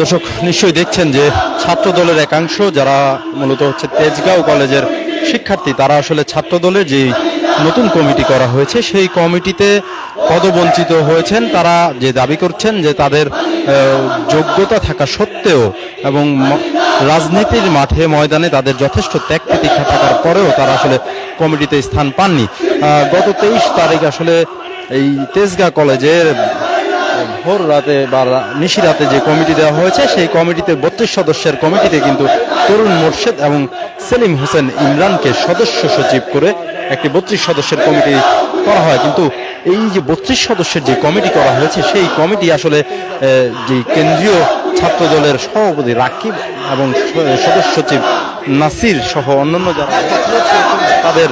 দর্শক নিশ্চয়ই দেখছেন যে ছাত্র দলের একাংশ যারা মূলত হচ্ছে তেজগাঁও কলেজের শিক্ষার্থী, তারা আসলে ছাত্র দলের যেই নতুন কমিটি করা হয়েছে সেই কমিটিতে পদবঞ্চিত হয়েছেন। তারা যে দাবি করছেন যে তাদের যোগ্যতা থাকা সত্ত্বেও এবং রাজনীতির মাঠে ময়দানে তাদের যথেষ্ট ত্যাগ প্রতীক্ষা থাকার পরেও তারা আসলে কমিটিতে স্থান পাননি। গত 23 তারিখ আসলে এই তেজগাঁ কলেজের ভোর রাতে বা নিশিরাতে যে কমিটি দেওয়া হয়েছে সেই কমিটিতে 32 সদস্যের কমিটিতে কিন্তু তরুণ মোর্শেদ এবং সেলিম হোসেন ইমরানকে সদস্য সচিব করে একটি 32 সদস্যের কমিটি করা হয়। কিন্তু এই যে 32 সদস্যের যে কমিটি করা হয়েছে সেই কমিটি আসলে যে কেন্দ্রীয় ছাত্র দলের সভাপতি রাকিব এবং সদস্য সচিব নাসির সহ অন্যান্য যারা তাদের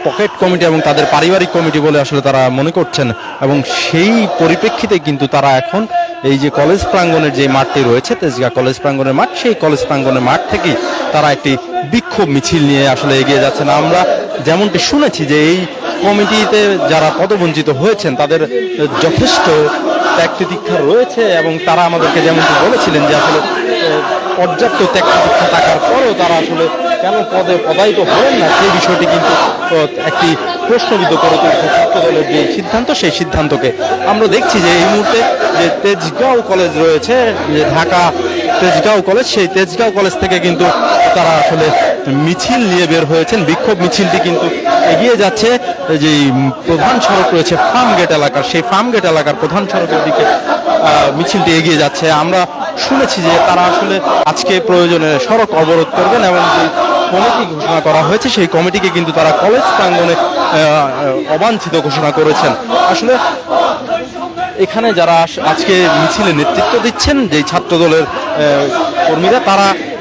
পকেট কমিটি এবং তাদের পারিবারিক কমিটি বলে আসলে তারা মনে করছেন। এবং সেই পরিপ্রেক্ষিতে কিন্তু তারা এখন এই যে কলেজ প্রাঙ্গণের যে মাঠটি রয়েছে তেজগাঁ কলেজ প্রাঙ্গণের মাঠ, সেই কলেজ প্রাঙ্গণের মাঠ থেকেই তারা একটি বিক্ষোভ মিছিল নিয়ে আসলে এগিয়ে যাচ্ছেন। আমরা যেমনটি শুনেছি যে এই কমিটিতে যারা পদবঞ্চিত হয়েছেন তাদের যথেষ্ট ত্যাগ প্রতীক্ষা রয়েছে এবং তারা আমাদেরকে যেমনটি বলেছিলেন যে আসলে পর্যাপ্ত ত্যাগ প্রতীক্ষা থাকার পরেও তারা আসলে কেন পদে পদায়িত হলেন না সেই বিষয়টি কিন্তু একটি প্রশ্নবিদ্ধ করে তুলছে ছাত্র দলের যে সিদ্ধান্ত, সেই সিদ্ধান্তকে আমরা দেখছি যে এই মুহূর্তে যে তেজগাঁও কলেজ রয়েছে, যে ঢাকা তেজগাঁও কলেজ, সেই তেজগাঁও কলেজ থেকে কিন্তু তারা আসলে মিছিল নিয়ে বের হয়েছেন। বিক্ষোভ মিছিলটি কিন্তু এগিয়ে যাচ্ছে যে প্রধান সড়ক রয়েছে ফার্ম গেট এলাকার, সেই ফার্ম গেট এলাকার প্রধান সড়কের দিকে মিছিলটি এগিয়ে যাচ্ছে। আমরা শুনেছি যে তারা আসলে আজকে প্রয়োজনে সড়ক অবরোধ করবেন এবং যে কমিটি ঘোষণা করা হয়েছে সেই কমিটিকে কিন্তু তারা কলেজ প্রাঙ্গণে অবাঞ্ছিত ঘোষণা করেছেন। আসলে এখানে যারা আজকে মিছিলে নেতৃত্ব দিচ্ছেন যেই ছাত্র দলের কর্মীরা,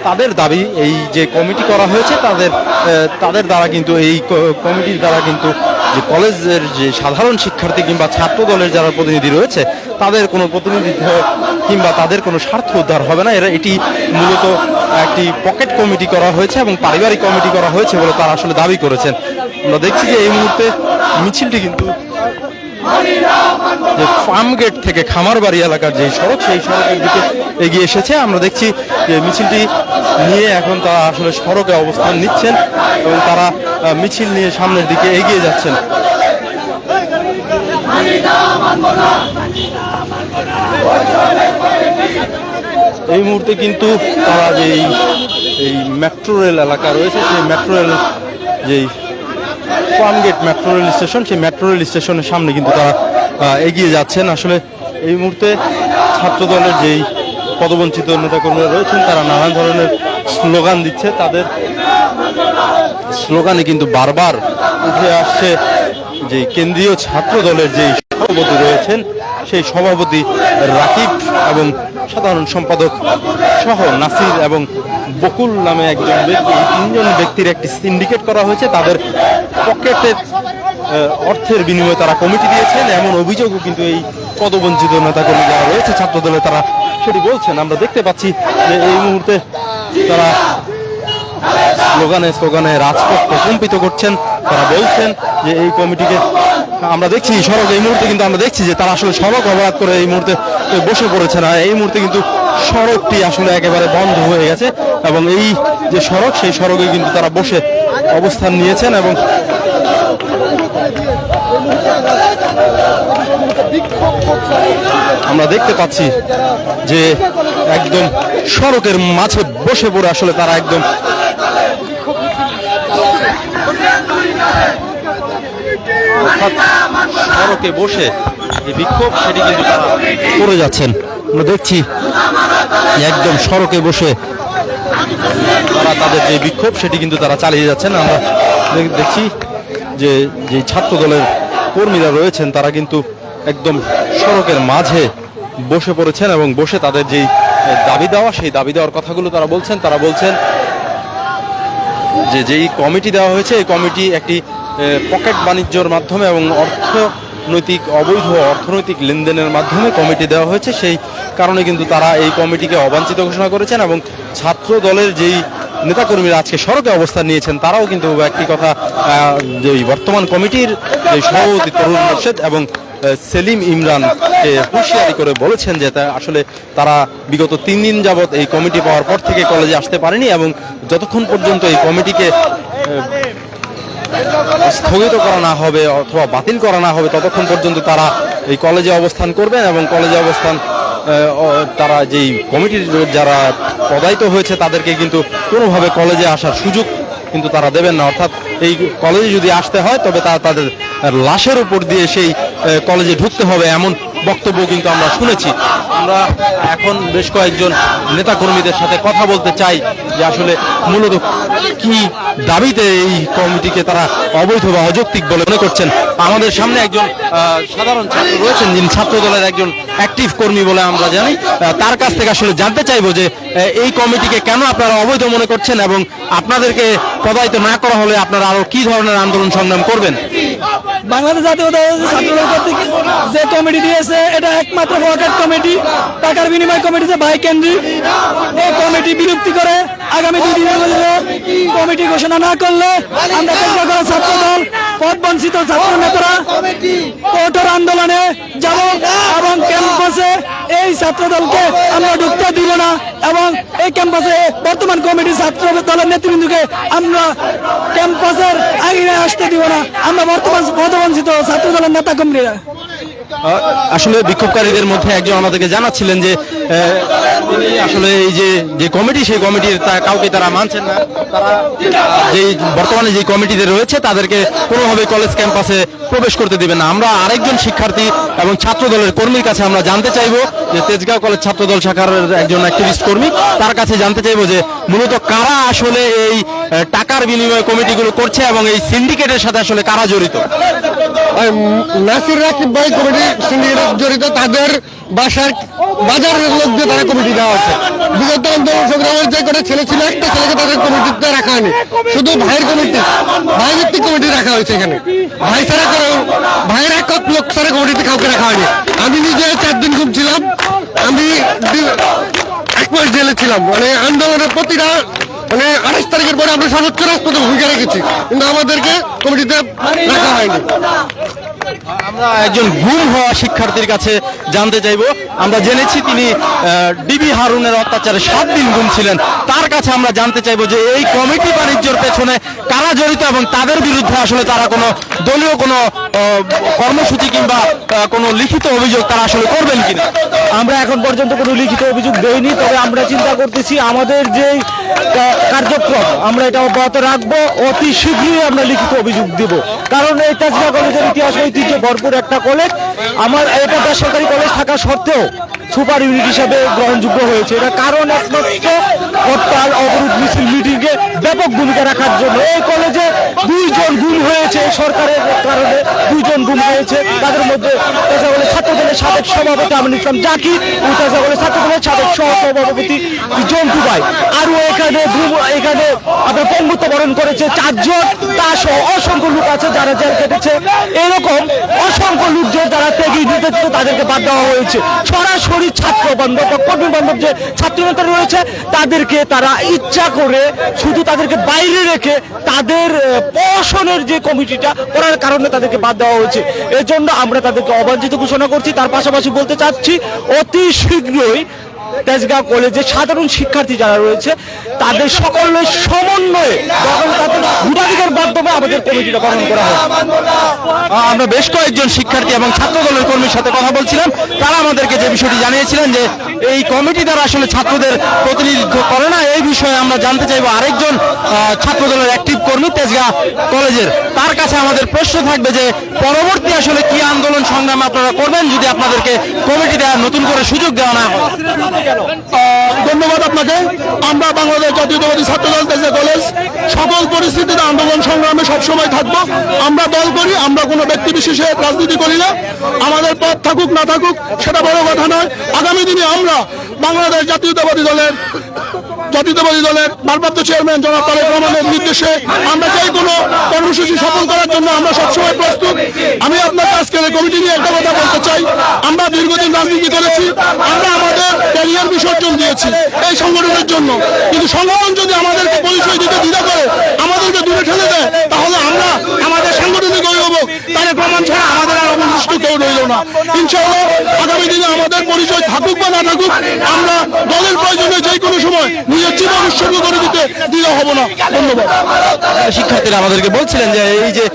তাদের দাবি এই যে কমিটি করা হয়েছে তাদের দ্বারা কিন্তু এই কমিটির দ্বারা কিন্তু যে কলেজের যে সাধারণ শিক্ষার্থী কিংবা ছাত্র দলের যারা প্রতিনিধি রয়েছে তাদের কোনো প্রতিনিধিত্ব কিংবা তাদের কোনো স্বার্থ উদ্ধার হবে না। এটি মূলত একটি পকেট কমিটি করা হয়েছে এবং পারিবারিক কমিটি করা হয়েছে বলে তারা আসলে দাবি করেছেন। আমরা দেখছি যে এই মুহূর্তে মিছিলটি কিন্তু যে ফার্ম গেট থেকে খামারবাড়ি এলাকার যে সড়ক, সেই সড়কের দিকে এগিয়ে এসেছে। আমরা দেখছি যে মিছিলটি নিয়ে এখন তারা আসলে সড়কে অবস্থান নিচ্ছেন এবং তারা মিছিল নিয়ে সামনের দিকে এগিয়ে যাচ্ছেন। এই মুহূর্তে কিন্তু তারা যে এই মেট্রো রেল এলাকা রয়েছে, সেই মেট্রো রেল যেই Farmgate metro rail station, সেই মেট্রো রেল স্টেশনের সামনে কিন্তু তারা এগিয়ে যাচ্ছেন। আসলে এই মুহূর্তে ছাত্র দলের যেই পদবঞ্চিত নেতাকর্মীরা রয়েছেন তারা নানান ধরনের স্লোগান দিচ্ছে। তাদের স্লোগানে কিন্তু বারবার উঠে আসছে যে কেন্দ্রীয় ছাত্র দলের যেই সভাপতি রয়েছেন সেই সভাপতি রাকিব এবং সাধারণ সম্পাদক সহ নাসির এবং বকুল নামে একজন ব্যক্তি, এই তিনজন ব্যক্তির একটি সিন্ডিকেট করা হয়েছে। তাদের পকেটের অর্থের বিনিময়ে তারা কমিটি দিয়েছেন এমন অভিযোগও কিন্তু এই পদবঞ্চিত নেতাকর্মী যারা রয়েছে ছাত্র দলে তারা সেটি বলছেন। আমরা দেখতে পাচ্ছি যে এই মুহূর্তে তারা স্লোগানে রাজপথ প্রকম্পিত করছেন। তারা বলছেন যে এই কমিটিকে আমরা দেখছি সড়ক, এই মুহূর্তে কিন্তু আমরা দেখছি যে তারা আসলে সড়ক অবরোধ করে এই মুহূর্তে বসে পড়েছে না। এই মুহূর্তে কিন্তু সড়কটি আসলে একেবারে বন্ধ হয়ে গেছে এবং এই যে সড়ক, সেই সড়কে কিন্তু তারা বসে অবস্থান নিয়েছেন এবং আমরা দেখতে পাচ্ছি যে একদম সড়কের মাঝে বসে পড়ে আসলে তারা একদম সড়কে বসে যে বিক্ষোভ সেটি কিন্তু তারা করে যাচ্ছেন। আমরা দেখছি একদম সড়কে বসে তারা তাদের যে বিক্ষোভ সেটি কিন্তু তারা চালিয়ে যাচ্ছেন। আমরা দেখছি যে ছাত্র দলের কর্মীরা রয়েছেন তারা কিন্তু একদম সড়কের মাঝে বসে পড়েছেন এবং বসে তাদের যেই দাবি দেওয়া সেই দাবি দেওয়ার কথাগুলো তারা বলছেন। তারা বলছেন যে যেই কমিটি দেওয়া হয়েছে এই কমিটি একটি পকেট বাণিজ্যর মাধ্যমে এবং অবৈধ অর্থনৈতিক লেনদেনের মাধ্যমে কমিটি দেওয়া হয়েছে, সেই কারণে কিন্তু তারা এই কমিটিকে অবাঞ্ছিত ঘোষণা করেছেন। এবং ছাত্র দলের যেই নেতাকর্মীরা আজকে সড়কে অবস্থান নিয়েছেন তারাও কিন্তু একটি কথা, যে বর্তমান কমিটির যে সভাপতি তরুণ মোর্শেদ এবং সেলিম ইমরানকে হুঁশিয়ারি করে বলেছেন যে আসলে তারা বিগত 3 দিন যাবৎ এই কমিটি পাওয়ার পর থেকে কলেজে আসতে পারেনি এবং যতক্ষণ পর্যন্ত এই কমিটিকে স্থগিত করা না হবে অথবা বাতিল করা না হবে ততক্ষণ পর্যন্ত তারা এই কলেজে অবস্থান করবেন এবং কলেজে অবস্থান তারা যেই কমিটির যারা পদায়িত হয়েছে তাদেরকে কিন্তু কোনোভাবে কলেজে আসার সুযোগ কিন্তু তারা দেবেন না, অর্থাৎ এই কলেজে যদি আসতে হয় তবে তাদের লাশের উপর দিয়ে সেই কলেজে ঢুকতে হবে, এমন বক্তব্য কিন্তু আমরা শুনেছি। আমরা এখন বেশ কয়েকজন নেতাকর্মীদের সাথে কথা বলতে চাই যে আসলে মূলত কি দাবিতে এই কমিটিকে তারা অবৈধ বা অযৌক্তিক বলে মনে করছেন। আমাদের সামনে একজন সাধারণ ছাত্র রয়েছেন যিনি ছাত্র দলের একজন অ্যাক্টিভ কর্মী বলে আমরা জানি, তার কাছ থেকে আসলে জানতে চাইবো যে এই কমিটিকে কেন আপনারা অবৈধ মনে করছেন এবং আপনাদেরকে পদায়িত না করা হলে আপনারা আরো কি ধরনের আন্দোলন সংগ্রাম করবেন। বাংলাদেশ জাতীয়তাবাদী ছাত্রদল কর্তৃক যে কমিটি দিয়েছে এটা একমাত্র পকেট কমিটি, টাকার বিনিময় কমিটি যে ভাই কেন্দ্রিক, এই কমিটি বিলুপ্তি করে আগামী 2 দিনের মধ্যে কমিটি ঘোষণা না করলে আমরা তেজগাঁও ছাত্রদল পদ বঞ্চিত ছাত্র নেতারা কঠোর আন্দোলনে যাব এবং ক্যাম্পাসে এই ছাত্রদলকে আমরা ঢুকতে দিব না এবং এই ক্যাম্পাসে বর্তমান কমিটি ছাত্র দলের নেতৃবৃন্দকে আমরা ক্যাম্পাসের আগে আসতে দিব না। আমরা বর্তমান পদবঞ্চিত ছাত্র দলের নেতা কর্মীরা আসলে বিক্ষোভকারীদের মধ্যে একজন আমাদেরকে জানাচ্ছিলেন যে তিনি আসলে এই যে কমিটি সেই কমিটির কাউকে তারা মানছেন না, তারা যেই বর্তমানে যে কমিটিতে রয়েছে তাদেরকে কোনোভাবে কলেজ ক্যাম্পাসে প্রবেশ করতে দিবেন না। আমরা আরেকজন শিক্ষার্থী এবং ছাত্র দলের কর্মীর কাছে আমরা জানতে চাইবো যে তেজগাঁও কলেজ ছাত্র দল শাখার একজন অ্যাক্টিভিস্ট কর্মী, তার কাছে জানতে চাইবো যে মূলত কারা আসলে এই টাকার বিনিময় কমিটিগুলো করছে এবং এই সিন্ডিকেটের সাথে আসলে কারা জড়িত। নাসির রাকিব ভাই কমিটি সিন্ডিকেট জড়িত, তাদের বাসার বাজারের লোক দিয়ে তারা কমিটি দেওয়া হচ্ছে। বিগত আন্দোলন সংগ্রামের যে করে ছেলে ছিল একটা ছেলেকে তাদের কমিটিতে রাখা হয়নি, শুধু ভাইয়ের কমিটি ভাই ভিত্তিক কমিটি রাখা হয়েছে। এখানে ভাই ছাড়া করে ভাইয়ের একক লোক ছাড়া কমিটিতে কাউকে রাখা হয়নি। আমি নিজে 4 দিন ঘুমছিলাম, আমি 1 মাস জেলে ছিলাম। মানে আন্দোলনের প্রতিটা 28 তারিখের পরে আমরা সর্বোচ্চ রাজপথে ভূমিকা রেখেছি, কিন্তু আমাদেরকে কমিটিতে রাখা হয়নি। আমরা একজন গুম হওয়া শিক্ষার্থীর কাছে জানতে চাইবো। আমরা জেনেছি তিনি ডিবি হারুনের অত্যাচারে 7 দিন গুম ছিলেন, তার কাছে আমরা জানতে চাইবো যে এই কমিটি বাণিজ্যের পেছনে কারা জড়িত এবং তাদের বিরুদ্ধে আসলে তারা কোনো দলীয় কোনো কর্মসূচি কিংবা কোনো লিখিত অভিযোগ তারা আসলে করবেন কিনা। আমরা এখন পর্যন্ত কোনো লিখিত অভিযোগ দেইনি, তবে আমরা চিন্তা করতেছি আমাদের যে কার্যক্রম আমরা এটা অব্যাহত রাখবো, অতি শীঘ্রই আমরা লিখিত অভিযোগ দিব। কারণ এই তেজগাঁও কলেজের ইতিহাস ঐতিহ্য ভরপুর একটা কলেজ, আমার এটা বেসরকারি কলেজ থাকা সত্ত্বেও সুপার ইউনিট হিসাবে গ্রহণযোগ্য হয়েছে। এটা কারণ একমাত্র হরতাল, অবরোধ, মিছিল, মিটিংয়ে ব্যাপক ভূমিকা রাখার জন্য। এই কলেজে 2 জন গুম হয়েছে, সরকারের কারণে 2 জন গুম হয়েছে। তাদের মধ্যে তেজগাঁও ছাত্র দলের সাবেক সভাপতি আমিনুল ইসলাম জাকির ও তেজগাঁও ছাত্র দলের সাবেক সভাপতি জন্টু ভাই। আরও এখানে আপনার পঙ্গুত্ব বরণ করেছে 4 জন, তা সহ অসংখ্য লোক আছে যারা জেল কেটেছে। এরকম অসংখ্য লোকজন যারা ত্যাগী নির্যাতিত তাদেরকে বাদ দেওয়া হয়েছে। সরাসরি ছাত্র বান্ধব বা কর্মী বান্ধব যে ছাত্র নেতা রয়েছে তাদেরকে তারা ইচ্ছা করে শুধু তাদেরকে বাইরে রেখে তাদের প্রশাসনের যে কমিটিটা করার কারণে তাদেরকে বাদ দেওয়া হয়েছে। এর জন্য আমরা তাদেরকে অবাঞ্ছিত ঘোষণা করছি। তার পাশাপাশি বলতে চাচ্ছি অতি শীঘ্রই তেজগাঁও কলেজে সাধারণ শিক্ষার্থী যারা রয়েছে তাদের সকলের সমন্বয়ে তাদের ভোটাধিকার মাধ্যমে আমাদের কমিটিটা গঠন করা হয়। আমরা বেশ কয়েকজন শিক্ষার্থী এবং ছাত্র দলের কর্মীর সাথে কথা বলছিলাম, তারা আমাদেরকে যে বিষয়টি জানিয়েছিলেন যে এই কমিটি দ্বারা আসলে ছাত্রদের প্রতিনিধিত্ব করে না। এই বিষয়ে আমরা জানতে চাইবো আরেকজন ছাত্র দলের অ্যাক্টিভ কর্মী তেজগাঁও কলেজের, তার কাছে আমাদের প্রশ্ন থাকবে যে পরবর্তী আসলে কি আন্দোলন সংগ্রাম আপনারা করবেন যদি আপনাদেরকে কমিটি দেওয়ার নতুন করে সুযোগ দেওয়া না হয়। ধন্যবাদ আপনাকে। আমরা বাংলাদেশ জাতীয়তাবাদী ছাত্রদল তেজগাঁও কলেজ সকল পরিস্থিতিতে আন্দোলন সংগ্রামে সবসময় থাকবো। আমরা দল করি, আমরা কোনো ব্যক্তি বিশেষে রাজনীতি করি না। আমাদের পদ থাকুক না থাকুক সেটা বড় কথা নয়। আগামী দিনে আমরা বাংলাদেশ জাতীয়তাবাদী দলের ভারপ্রাপ্ত চেয়ারম্যান জনাব তারেক রহমানের নির্দেশে আমরা যে কোনো কর্মসূচি সফল করার জন্য আমরা সবসময় প্রস্তুত। আমি আপনার আজকের কমিটি নিয়ে একটা কথা বলতে চাই, আমরা দীর্ঘদিন রাজনীতি করেছি, আমরা আমাদের ক্যারিয়ার বিসর্জন দিয়েছি এই সংগঠনের জন্য, কিন্তু সংগঠন যদি আমাদেরকে পরিচয় দিতে দ্বিধা করে, আমাদেরকে দূরে ঠেলে দেয়, তাহলে আমরা আমাদের সাংগঠনিক অভিভাবক তারেক রহমান ছাড়া আমাদের আর অবশিষ্ট কেউ রইল না। ইনশাআল্লাহ আগামী দিনে আমাদের পরিচয় থাকুক বা না থাকুক, আমরা দলের প্রয়োজনে যে কোনো সময় নিজের জীবন উৎসর্গ করে দিতে দ্বিধা হব না। ধন্যবাদ। শিক্ষার্থীরা আমাদেরকে বলছিলেন যে এই যে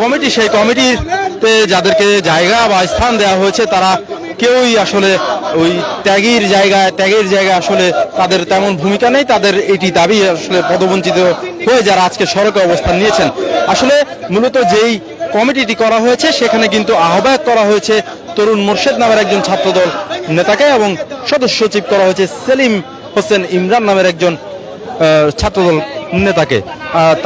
কমিটি, সেই কমিটিতে যাদেরকে জায়গা বা স্থান দেওয়া হয়েছে তারা কেউই আসলে ওই ত্যাগের জায়গায় আসলে তাদের তেমন ভূমিকা নেই। তাদের এটি দাবি আসলে পদবঞ্চিত হয়ে যারা আজকে সড়কে অবস্থান নিয়েছেন। আসলে মূলত যেই কমিটিটি করা হয়েছে সেখানে কিন্তু আহ্বায়ক করা হয়েছে তরুণ মোর্শেদ নামের একজন ছাত্রদল নেতাকে, এবং সদস্য সচিব করা হয়েছে সেলিম হোসেন ইমরান নামের একজন ছাত্রদল নেতাকে।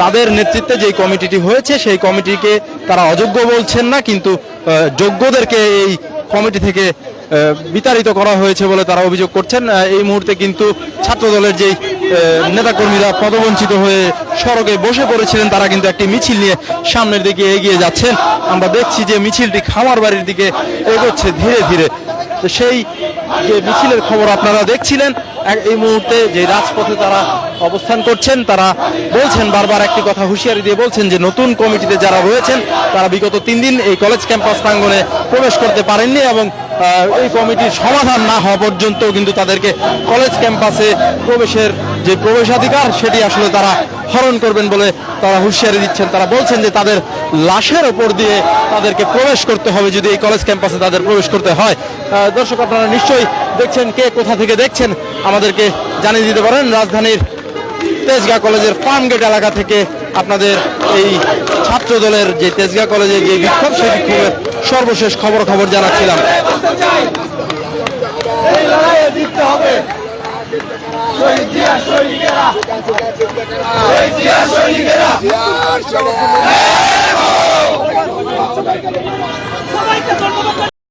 তাদের নেতৃত্বে যে কমিটিটি হয়েছে সেই কমিটিকে তারা অযোগ্য বলছেন না, কিন্তু যোগ্যদেরকে এই কমিটি থেকে বিতাড়িত করা হয়েছে বলে তারা অভিযোগ করছেন। এই মুহূর্তে কিন্তু ছাত্রদলের যেই নেতাকর্মীরা পদবঞ্চিত হয়ে সড়কে বসে পড়েছিলেন তারা কিন্তু একটি মিছিল নিয়ে সামনের দিকে এগিয়ে যাচ্ছেন। আমরা দেখছি যে মিছিলটি খামার বাড়ির দিকে এগোচ্ছে ধীরে ধীরে। তো সেই যে মিছিলের খবর আপনারা দেখছিলেন, এই মুহূর্তে যে রাজপথে তারা অবস্থান করছেন তারা বলছেন, বারবার একটি কথা হুঁশিয়ারি দিয়ে বলছেন যে নতুন কমিটিতে যারা রয়েছেন তারা বিগত 3 দিন এই কলেজ ক্যাম্পাস প্রাঙ্গণে প্রবেশ করতে পারেননি, এবং এই কমিটির সমাধান না হওয়া পর্যন্ত কিন্তু তাদেরকে কলেজ ক্যাম্পাসে প্রবেশের যে প্রবেশাধিকার সেটি আসলে তারা হরণ করবেন বলে তারা হুঁশিয়ারি দিচ্ছেন। তারা বলছেন যে তাদের লাশের ওপর দিয়ে তাদেরকে প্রবেশ করতে হবে যদি এই কলেজ ক্যাম্পাসে তাদের প্রবেশ করতে হয়। দর্শক, আপনারা নিশ্চয়ই দেখছেন, কে কোথা থেকে দেখছেন আমাদেরকে জানিয়ে দিতে পারেন। রাজধানীর তেজগাঁ কলেজের ফার্ম গেট এলাকা থেকে আপনাদের এই ছাত্র দলের যে তেজগাঁ কলেজে যে বিক্ষোভ, সেই বিক্ষোভের সর্বশেষ খবর জানাচ্ছিলাম।